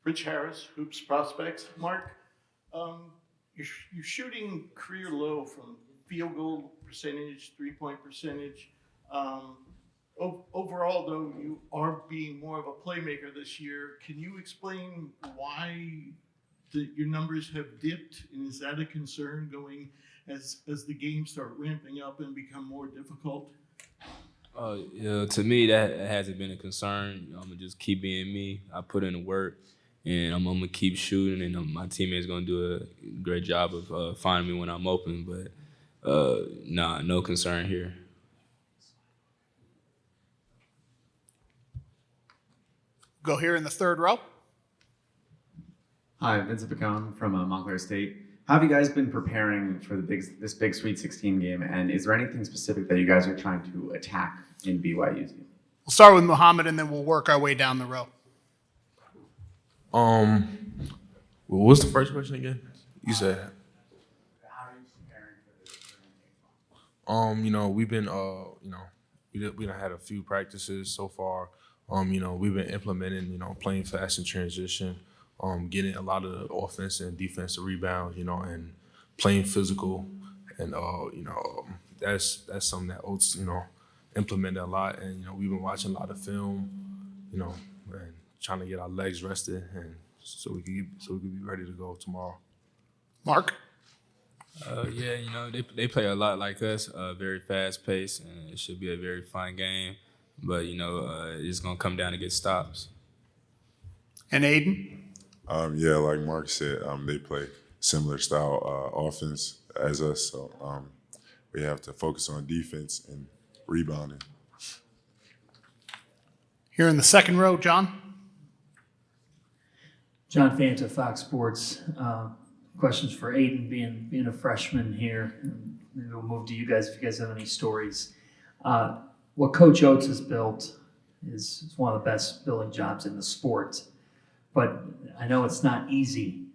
Rich Harris, Hoops Prospects. Mark, you're shooting career low from field goal percentage, 3-point percentage. Um, Overall, though, you are being more of a playmaker this year. Can you explain why your numbers have dipped, and is that a concern going as the games start ramping up and become more difficult? Yeah, to me, that hasn't been a concern. I'm gonna just keep being me. I put in the work, and I'm gonna keep shooting, and my teammates gonna do a great job of finding me when I'm open. But nah, no concern here. Go here in the third row. Hi, Vincent Picone from Montclair State. How have you guys been preparing for this big Sweet 16 game? And is there anything specific that you guys are trying to attack in BYU's game? We'll start with Mouhamed, and then we'll work our way down the row. What's the first question again? You said. How are you preparing for this game? We've been, we done had a few practices so far. We've been implementing, playing fast in transition, getting a lot of the offense and defensive rebounds, and playing physical, and that's something that Oates, implemented a lot, and we've been watching a lot of film, and trying to get our legs rested, and so we could be ready to go tomorrow. Mark? Yeah, they play a lot like us, very fast paced, and it should be a very fun game. But it's gonna come down to get stops. And Aiden? Yeah, like Mark said, they play similar style offense as us, so we have to focus on defense and rebounding. Here in the second row, John? John Fanta, Fox Sports. Questions for Aiden, being a freshman here. Maybe we'll move to you guys if you guys have any stories. What Coach Oates has built is one of the best building jobs in the sport. But I know it's not easy.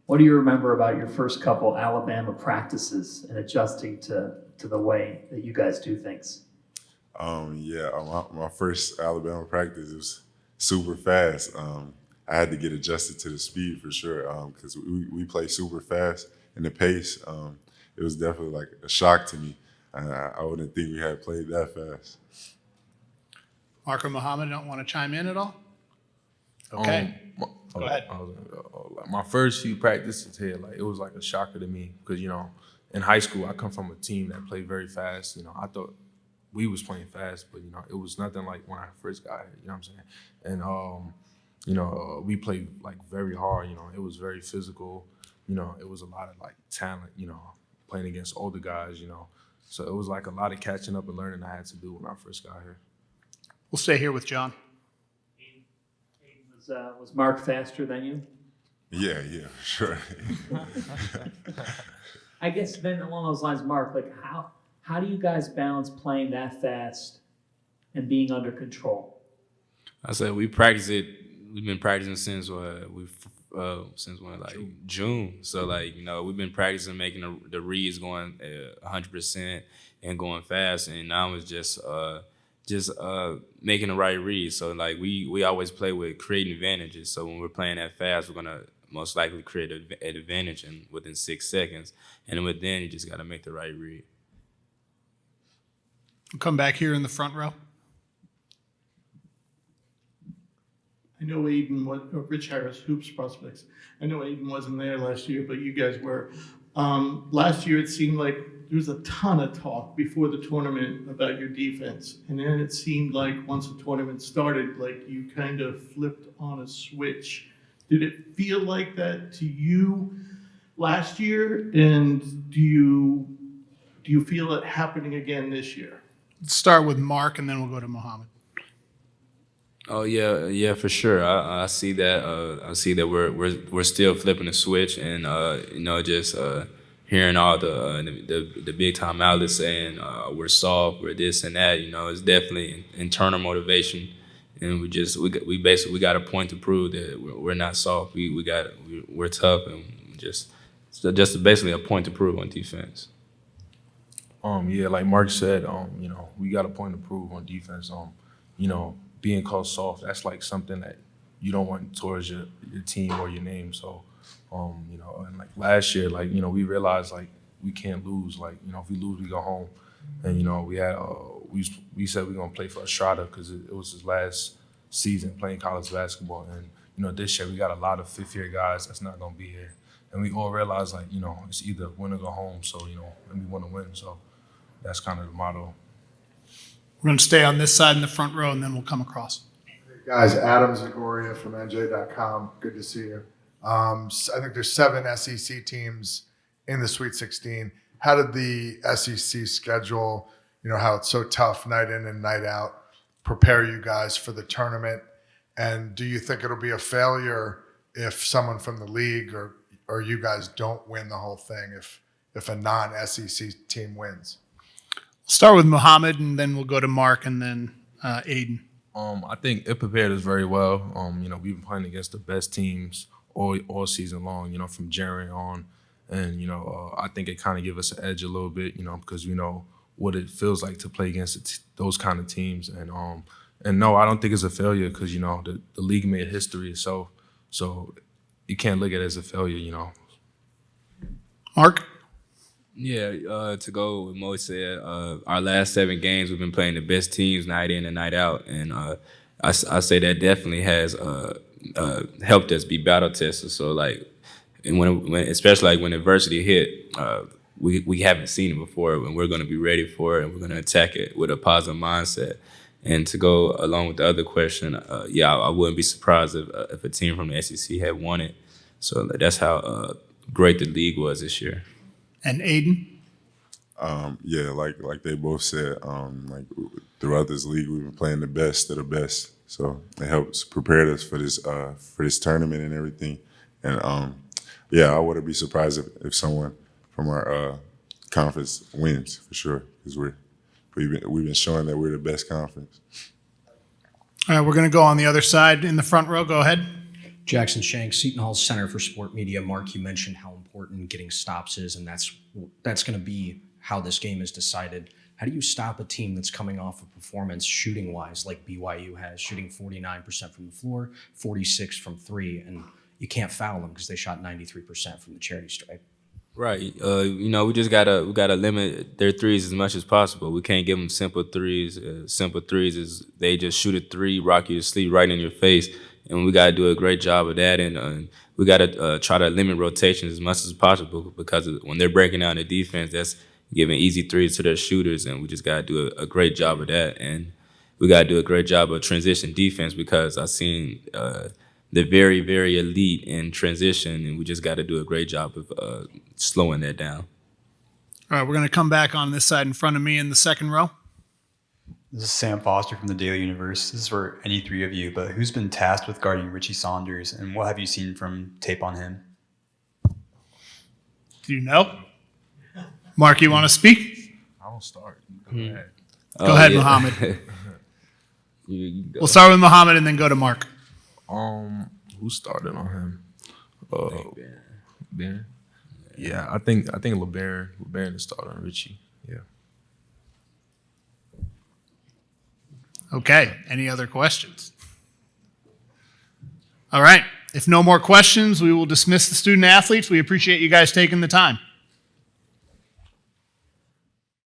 What do you remember about your first couple Alabama practices and adjusting to the way that you guys do things? My first Alabama practice was super fast. I had to get adjusted to the speed for sure because we play super fast and the pace. It was definitely like a shock to me. I wouldn't think we had played that fast. Mark or Mouhamed don't want to chime in at all? Okay. Go ahead. My first few practices here, it was like a shocker to me because, in high school, I come from a team that played very fast. I thought we was playing fast, but, it was nothing like when I first got here, you know what I'm saying? And, we played, very hard, it was very physical. It was a lot of, talent, playing against older guys, So it was, a lot of catching up and learning I had to do when I first got here. We'll stay here with John. Was Mark faster than you? Yeah, sure. I guess then along those lines, Mark, how do you guys balance playing that fast and being under control? I said we practice it. We've been practicing since June. So we've been practicing making the reads going 100% and going fast, and now it's just making the right read. So we always play with creating advantages. So when we're playing that fast, we're gonna most likely create an advantage within 6 seconds, and then you just got to make the right read. We'll come back here in the front row. I know Aiden was, Rich Harris, Hoops Prospects. I know Aiden wasn't there last year, but you guys were. Last year, it seemed like there was a ton of talk before the tournament about your defense. And then it seemed like once the tournament started, you kind of flipped on a switch. Did it feel like that to you last year? And do you feel it happening again this year? Let's start with Mark, and then we'll go to Mouhamed. Oh yeah, for sure. I see that. I see that we're still flipping the switch, and just hearing all the big time outlets saying we're soft, we're this and that. It's definitely internal motivation, and we basically got a point to prove that we're not soft. We're tough, and just basically a point to prove on defense. Like Mark said, we got a point to prove on defense. Being called soft, that's something that you don't want towards your team or your name. So, you know, and like last year, like, you know, we realized like we can't lose. Like, you know, if we lose, we go home. And, you know, we had, we said we are going to play for Estrada because it was his last season playing college basketball. And, you know, this year we got a lot of fifth-year guys that's not going to be here. And we all realized, like, you know, it's either win or go home. So, you know, and we want to win. So that's kind of the motto. We're going to stay on this side in the front row, and then we'll come across. Guys, Adam Zagoria from NJ.com. Good to see you. I think there's 7 SEC teams in the Sweet 16. How did the SEC schedule, you know, how it's so tough night in and night out, prepare you guys for the tournament? And do you think it'll be a failure if someone from the league or you guys don't win the whole thing if a non-SEC team wins? We'll start with Mouhamed, and then we'll go to Mark, and then Aiden. I think it prepared us very well. You know, we've been playing against the best teams all season long, you know, from January on. And, you know, I think it kind of gave us an edge a little bit, you know, because we know what it feels like to play against those kind of teams. And no, I don't think it's a failure because, you know, the league made history itself. So you can't look at it as a failure, you know. Mark? Yeah, to go with Mo said, our last 7 games we've been playing the best teams night in and night out, and I say that definitely has helped us be battle tested. So like, and when especially like when adversity hit, we haven't seen it before, and we're going to be ready for it, and we're going to attack it with a positive mindset. And to go along with the other question, yeah, I wouldn't be surprised if a team from the SEC had won it. So that's how great the league was this year. And Aiden? Yeah, like they both said, like throughout this league, we've been playing the best of the best. So it helps prepare us for this tournament and everything. And yeah, I wouldn't be surprised if someone from our conference wins for sure, because we've been showing that we're the best conference. All right, we're going to go on the other side in the front row. Go ahead. Jackson Shanks, Seton Hall Center for Sport Media. Mark, you mentioned how important getting stops is, and that's going to be how this game is decided. How do you stop a team that's coming off a performance shooting-wise like BYU has, shooting 49% from the floor, 46% from 3, and you can't foul them because they shot 93% from the charity stripe? Right. You know, we gotta limit their threes as much as possible. We can't give them simple threes. Simple threes is they just shoot a 3, rock you to sleep right in your face. And we got to do a great job of that. And we got to try to limit rotations as much as possible, because when they're breaking down the defense, that's giving easy threes to their shooters. And we just got to do a great job of that. And we got to do a great job of transition defense, because I've seen the very, very elite in transition. And we just got to do a great job of slowing that down. All right, we're going to come back on this side in front of me in the second row. This is Sam Foster from the Daily Universe. This is for any 3 of you, but who's been tasked with guarding Richie Saunders, and what have you seen from tape on him? Do you know? Mark, you want to speak? I'll start. Go ahead. Go ahead, yeah. Mouhamed. You go. We'll start with Mouhamed and then go to Mark. Who started on him? Ben. Yeah, I think LeBaron started on Richie. Yeah. Okay, any other questions? All right, if no more questions, we will dismiss the student athletes. We appreciate you guys taking the time.